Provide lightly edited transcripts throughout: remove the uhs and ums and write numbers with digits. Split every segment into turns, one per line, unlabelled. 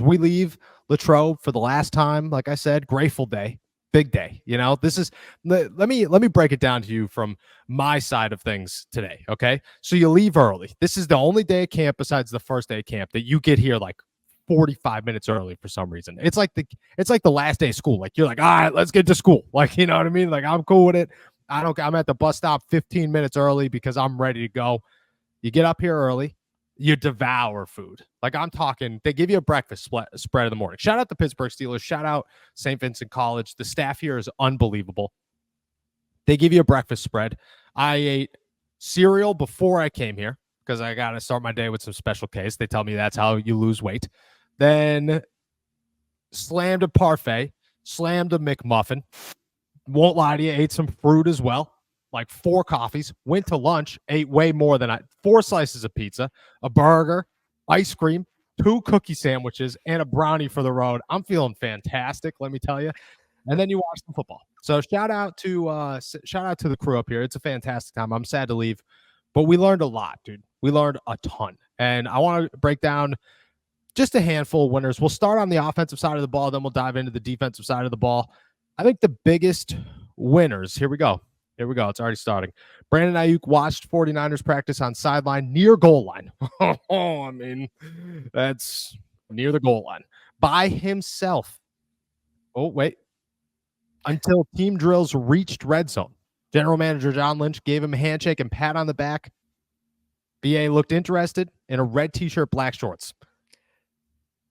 We leave Latrobe for the last time. Like I said, grateful day, big day. This is let me break it down to you from my side of things today. Okay, so you leave early. This is the only day of camp besides the first day of camp that you get here like 45 minutes early for some reason. It's like the last day of school. Like you're like, all right, let's get to school. Like, you know what I mean? Like I'm cool with it. I'm at the bus stop 15 minutes early because I'm ready to go. You get up here early. You devour food. Like I'm talking, they give you a breakfast spread in the morning. Shout out the Pittsburgh Steelers. Shout out St. Vincent College. The staff here is unbelievable. They give you a breakfast spread. I ate cereal before I came here because I got to start my day with some Special K. They tell me that's how you lose weight. Then slammed a parfait, slammed a McMuffin. Won't lie to you, ate some fruit as well. Like 4 coffees, went to lunch, ate way more than 4 slices of pizza, a burger, ice cream, 2 cookie sandwiches, and a brownie for the road. I'm feeling fantastic, let me tell you. And then you watch some football. So shout out to the crew up here. It's a fantastic time. I'm sad to leave, but we learned a lot, dude. We learned a ton. And I want to break down just a handful of winners. We'll start on the offensive side of the ball, then we'll dive into the defensive side of the ball. I think the biggest winners, here we go. It's already starting. Brandon Ayuk watched 49ers practice on sideline near goal line. I mean, that's near the goal line by himself. Oh, wait. Until team drills reached red zone. General manager John Lynch gave him a handshake and pat on the back. BA looked interested in a red t-shirt, black shorts.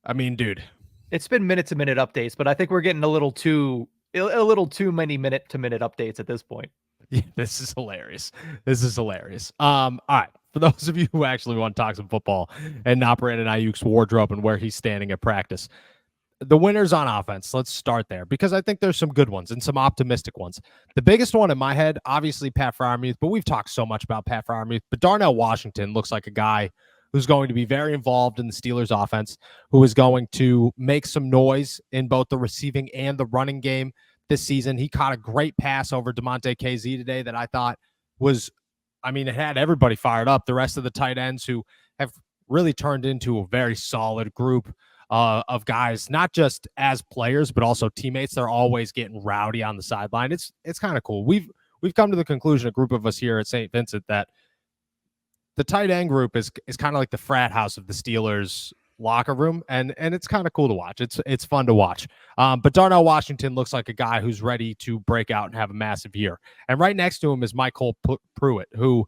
I mean, dude.
It's been minute-to-minute updates, but I think we're getting a little too many minute-to-minute updates at this point.
Yeah, this is hilarious. All right. For those of you who actually want to talk some football and not Brandon Ayuk's wardrobe and where he's standing at practice, the winners on offense, let's start there because I think there's some good ones and some optimistic ones. The biggest one in my head, obviously Pat Freiermuth, but we've talked so much about Pat Freiermuth, but Darnell Washington looks like a guy who's going to be very involved in the Steelers offense, who is going to make some noise in both the receiving and the running game this season. He caught a great pass over DeMonte KZ today that I thought was, it had everybody fired up. The rest of the tight ends who have really turned into a very solid group of guys, not just as players, but also teammates. They're always getting rowdy on the sideline. It's kind of cool. We've come to the conclusion, a group of us here at St. Vincent, that the tight end group is kind of like the frat house of the Steelers locker room, and it's kind of cool to watch. It's fun to watch. But Darnell Washington looks like a guy who's ready to break out and have a massive year. And right next to him is Michael Pruitt, who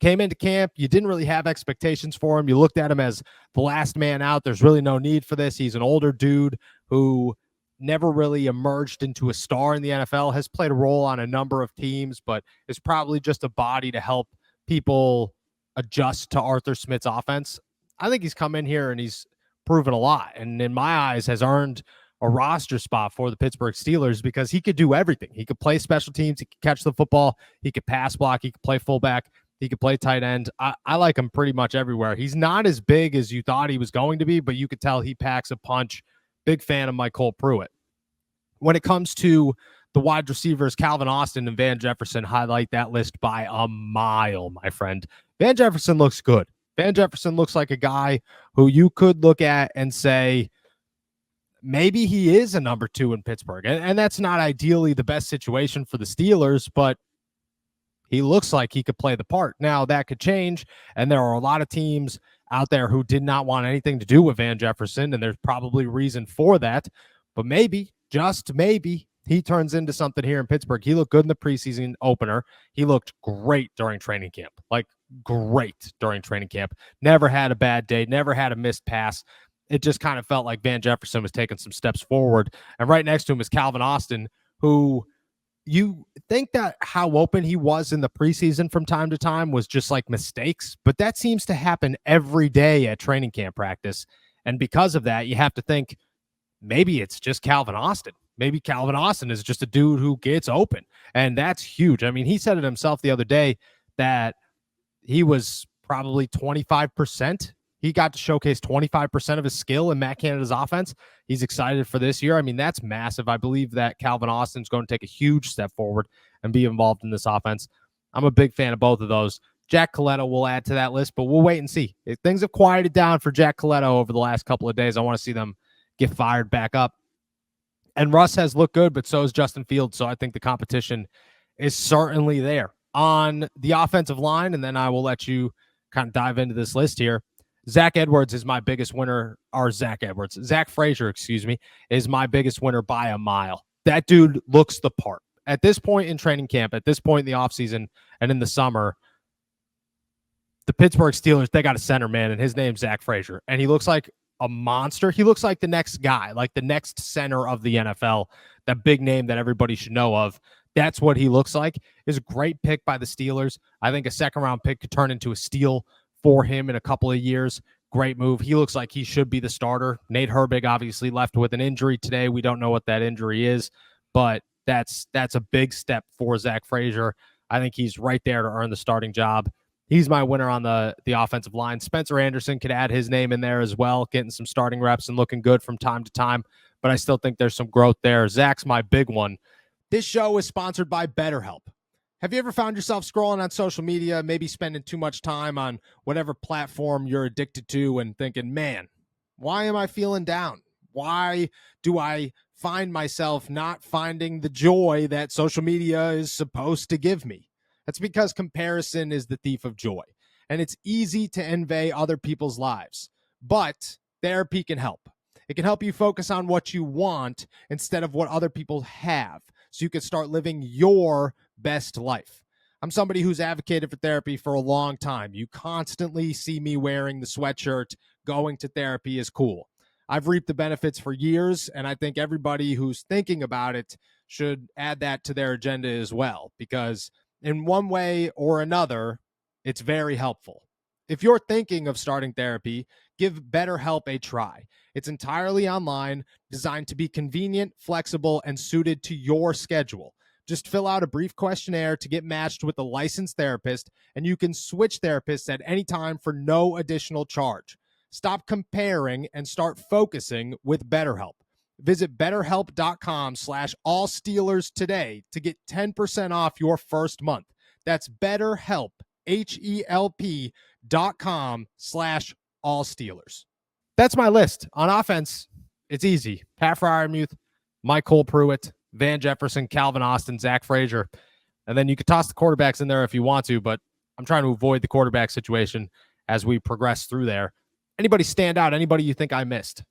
came into camp. You didn't really have expectations for him. You looked at him as the last man out. There's really no need for this. He's an older dude who never really emerged into a star in the NFL, has played a role on a number of teams, but is probably just a body to help people adjust to Arthur Smith's offense. I think he's come in here and he's proven a lot, and in my eyes has earned a roster spot for the Pittsburgh Steelers because he could do everything. He could play special teams. He could catch the football. He could pass block. He could play fullback. He could play tight end. I like him pretty much everywhere. He's not as big as you thought he was going to be, but you could tell he packs a punch. Big fan of Michael Pruitt. When it comes to the wide receivers, Calvin Austin and Van Jefferson highlight that list by a mile, my friend. Van Jefferson looks good. Van Jefferson looks like a guy who you could look at and say, maybe he is a number 2 in Pittsburgh. And that's not ideally the best situation for the Steelers, but he looks like he could play the part. Now, that could change, and there are a lot of teams out there who did not want anything to do with Van Jefferson, and there's probably reason for that. But maybe, just maybe, he turns into something here in Pittsburgh. He looked good in the preseason opener. He looked great during training camp, like great during training camp. Never had a bad day, never had a missed pass. It just kind of felt like Van Jefferson was taking some steps forward. And right next to him is Calvin Austin, who you think that how open he was in the preseason from time to time was just like mistakes, but that seems to happen every day at training camp practice. And because of that, you have to think maybe it's just Calvin Austin. Maybe Calvin Austin is just a dude who gets open, and that's huge. I mean, he said it himself the other day that he was probably 25%. He got to showcase 25% of his skill in Matt Canada's offense. He's excited for this year. I mean, that's massive. I believe that Calvin Austin's going to take a huge step forward and be involved in this offense. I'm a big fan of both of those. Jack Colletto will add to that list, but we'll wait and see. If things have quieted down for Jack Colletto over the last couple of days, I want to see them get fired back up. And Russ has looked good, but so has Justin Fields. So I think the competition is certainly there on the offensive line. And then I will let you kind of dive into this list here. Zach Edwards is my biggest winner, or Zach Frazier, excuse me, is my biggest winner by a mile. That dude looks the part. At this point in training camp, at this point in the offseason and in the summer, the Pittsburgh Steelers, they got a center, man, and his name's Zach Frazier. And he looks like a monster. He looks like the next guy, like the next center of the NFL, that big name that everybody should know of. That's what he looks like. Is a great pick by the Steelers. I think a second-round pick could turn into a steal for him in a couple of years. Great move. He looks like he should be the starter. Nate Herbig obviously left with an injury today. We don't know what that injury is, but that's a big step for Zach Frazier. I think he's right there to earn the starting job. He's my winner on the offensive line. Spencer Anderson could add his name in there as well, getting some starting reps and looking good from time to time, but I still think there's some growth there. Zach's my big one. This show is sponsored by BetterHelp. Have you ever found yourself scrolling on social media, maybe spending too much time on whatever platform you're addicted to and thinking, man, why am I feeling down? Why do I find myself not finding the joy that social media is supposed to give me? That's because comparison is the thief of joy, and it's easy to envy other people's lives, but therapy can help. It can help you focus on what you want instead of what other people have, so you can start living your best life. I'm somebody who's advocated for therapy for a long time. You constantly see me wearing the sweatshirt, going to therapy is cool. I've reaped the benefits for years, and I think everybody who's thinking about it should add that to their agenda as well, because in one way or another, it's very helpful. If you're thinking of starting therapy, give BetterHelp a try. It's entirely online, designed to be convenient, flexible, and suited to your schedule. Just fill out a brief questionnaire to get matched with a licensed therapist, and you can switch therapists at any time for no additional charge. Stop comparing and start focusing with BetterHelp. Visit BetterHelp.com/allsteelers today to get 10% off your first month. That's BetterHelp, HELP.com/allsteelers. That's my list. On offense, it's easy. Pat Freiermuth, Mike Cole Pruitt, Van Jefferson, Calvin Austin, Zach Frazier. And then you could toss the quarterbacks in there if you want to, but I'm trying to avoid the quarterback situation as we progress through there. Anybody stand out? Anybody you think I missed?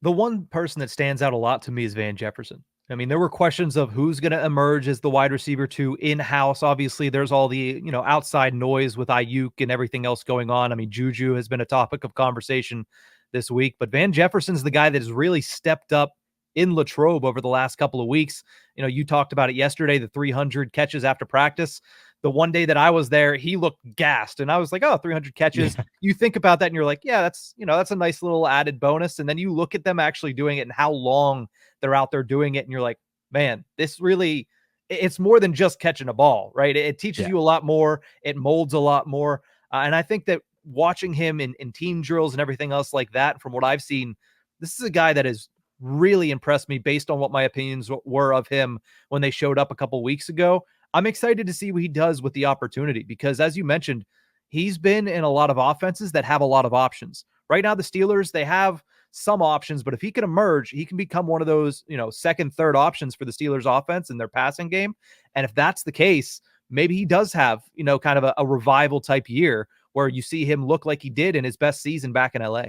The one person that stands out a lot to me is Van Jefferson. I mean, there were questions of who's going to emerge as the wide receiver 2 in-house. Obviously, there's all the, outside noise with Ayuk and everything else going on. I mean, Juju has been a topic of conversation this week, but Van Jefferson's the guy that has really stepped up in Latrobe over the last couple of weeks. You talked about it yesterday, the 300 catches after practice. The one day that I was there, he looked gassed, and I was like, 300 catches. Yeah. You think about that and you're like, yeah, that's a nice little added bonus. And then you look at them actually doing it and how long they're out there doing it. And you're like, man, this really, it's more than just catching a ball, right? It teaches you a lot more. It molds a lot more. And I think that watching him in team drills and everything else like that, from what I've seen, this is a guy that has really impressed me based on what my opinions were of him when they showed up a couple weeks ago. I'm excited to see what he does with the opportunity, because as you mentioned, he's been in a lot of offenses that have a lot of options. Right now, the Steelers, they have some options, but if he can emerge, he can become one of those, second, third options for the Steelers offense in their passing game. And if that's the case, maybe he does have, kind of a revival type year where you see him look like he did in his best season back in LA.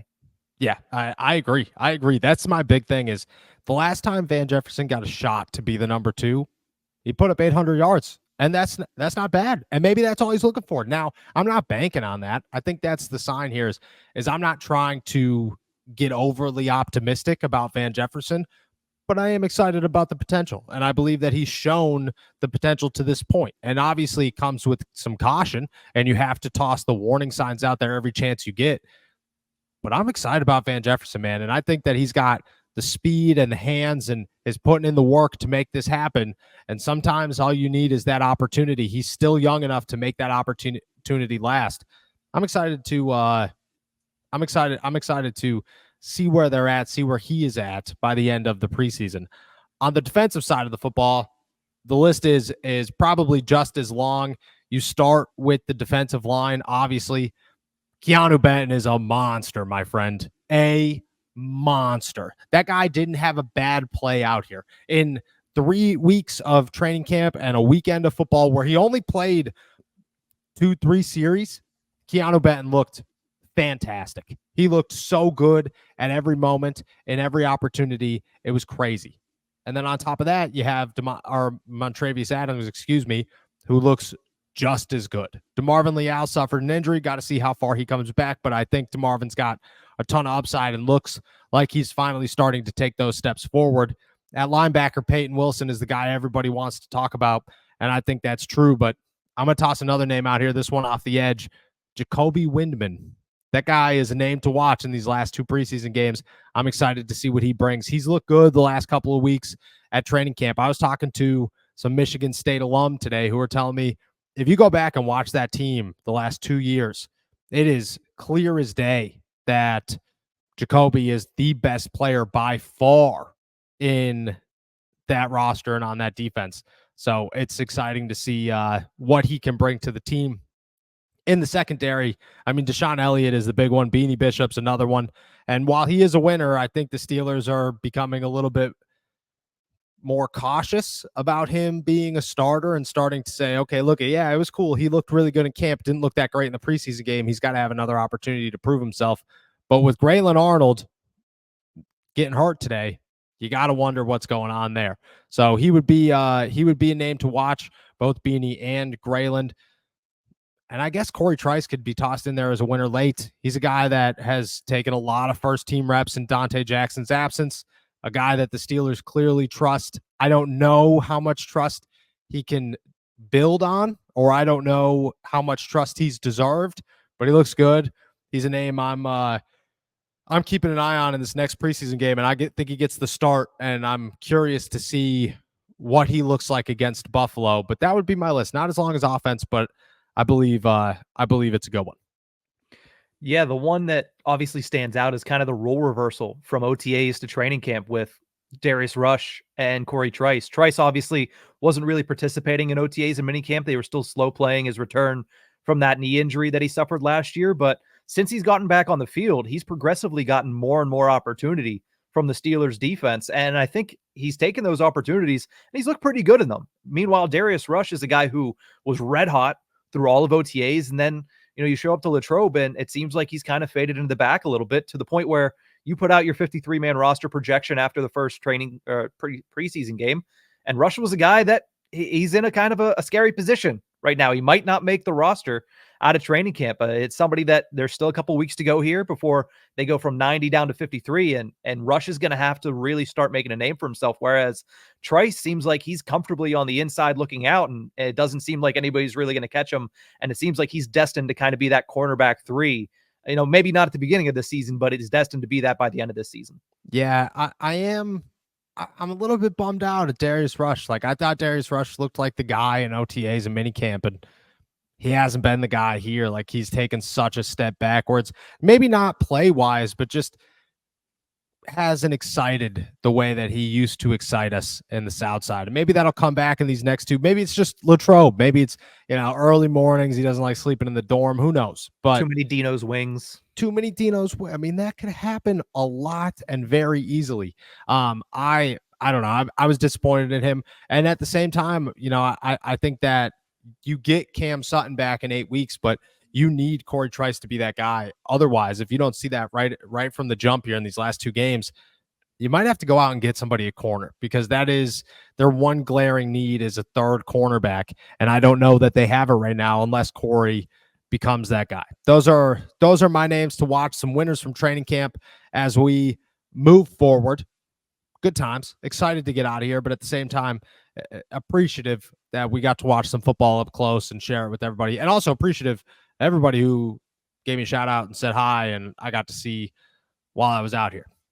Yeah, I agree. That's my big thing is the last time Van Jefferson got a shot to be the number 2, he put up 800 yards, and that's not bad. And maybe that's all he's looking for. Now, I'm not banking on that. I think that's the sign here is I'm not trying to get overly optimistic about Van Jefferson, but I am excited about the potential. And I believe that he's shown the potential to this point. And obviously it comes with some caution, and you have to toss the warning signs out there every chance you get. But I'm excited about Van Jefferson, man. And I think that he's got the speed and the hands and is putting in the work to make this happen. And sometimes all you need is that opportunity. He's still young enough to make that opportunity last. I'm excited to see where they're at, see where he is at by the end of the preseason. On the defensive side of the football, the list is probably just as long. You start with the defensive line. Obviously, Keanu Benton is a monster, my friend. A monster. That guy didn't have a bad play out here. In 3 weeks of training camp and a weekend of football where he only played 2-3 series, Keanu Benton looked fantastic. He looked so good at every moment, in every opportunity. It was crazy. And then on top of that, you have Montravius Adams, who looks just as good. DeMarvin Leal suffered an injury. Got to see how far he comes back, but I think DeMarvin's got a ton of upside and looks like he's finally starting to take those steps forward. At linebacker, Peyton Wilson is the guy everybody wants to talk about, and I think that's true, but I'm going to toss another name out here, this one off the edge, Jacoby Windman. That guy is a name to watch in these last 2 preseason games. I'm excited to see what he brings. He's looked good the last couple of weeks at training camp. I was talking to some Michigan State alum today who were telling me, if you go back and watch that team the last 2 years, it is clear as day that Jacoby is the best player by far in that roster and on that defense. So it's exciting to see what he can bring to the team. In the secondary, I mean, Deshaun Elliott is the big one. Beanie Bishop's another one. And while he is a winner, I think the Steelers are becoming a little bit more cautious about him being a starter and starting to say, okay, look, yeah, it was cool. He looked really good in camp. Didn't look that great in the preseason game. He's got to have another opportunity to prove himself. But with Grayland Arnold getting hurt today, you got to wonder what's going on there. So he would be a name to watch, both Beanie and Grayland. And I guess Corey Trice could be tossed in there as a winner late. He's a guy that has taken a lot of first-team reps in Dante Jackson's absence, a guy that the Steelers clearly trust. I don't know how much trust he can build on, or I don't know how much trust he's deserved, but he looks good. He's a name I'm keeping an eye on in this next preseason game, and I think he gets the start, and I'm curious to see what he looks like against Buffalo. But that would be my list. Not as long as offense, but I believe it's a good one.
Yeah, the one that obviously stands out is kind of the role reversal from OTAs to training camp with Darius Rush and Corey Trice. Trice obviously wasn't really participating in OTAs and minicamp. They were still slow playing his return from that knee injury that he suffered last year. But since he's gotten back on the field, he's progressively gotten more and more opportunity from the Steelers defense. And I think he's taken those opportunities and he's looked pretty good in them. Meanwhile, Darius Rush is a guy who was red hot through all of OTAs. And then, you show up to Latrobe and it seems like he's kind of faded into the back a little bit to the point where you put out your 53-man roster projection after the first training preseason game. And Rush was a guy that he's in a kind of a scary position right now. He might not make the roster out of training camp. It's somebody that there's still a couple weeks to go here before they go from 90 down to 53. And Rush is going to have to really start making a name for himself. Whereas Trice seems like he's comfortably on the inside looking out, and it doesn't seem like anybody's really going to catch him. And it seems like he's destined to kind of be that cornerback 3. Maybe not at the beginning of the season, but it is destined to be that by the end of this season.
Yeah, I'm a little bit bummed out at Darius Rush. Like, I thought Darius Rush looked like the guy in OTAs and minicamp, and he hasn't been the guy here. Like, he's taken such a step backwards. Maybe not play-wise, but just hasn't excited the way that he used to excite us in the South Side. And maybe that'll come back in these next 2. Maybe it's just Latrobe. Maybe it's, early mornings. He doesn't like sleeping in the dorm. Who knows? But
too many Dino's wings.
Too many Dino's. I mean, that could happen a lot and very easily. I don't know. I was disappointed in him. And at the same time, I think that you get Cam Sutton back in 8 weeks, but you need Corey Trice to be that guy. Otherwise, if you don't see that right from the jump here in these last 2 games, you might have to go out and get somebody at corner, because that is their one glaring need is a third cornerback. And I don't know that they have it right now unless Corey becomes that guy. Those are my names to watch. Some winners from training camp as we move forward. Good times. Excited to get out of here, but at the same time, appreciative that we got to watch some football up close and share it with everybody. And also appreciative everybody who gave me a shout out and said hi, and I got to see while I was out here.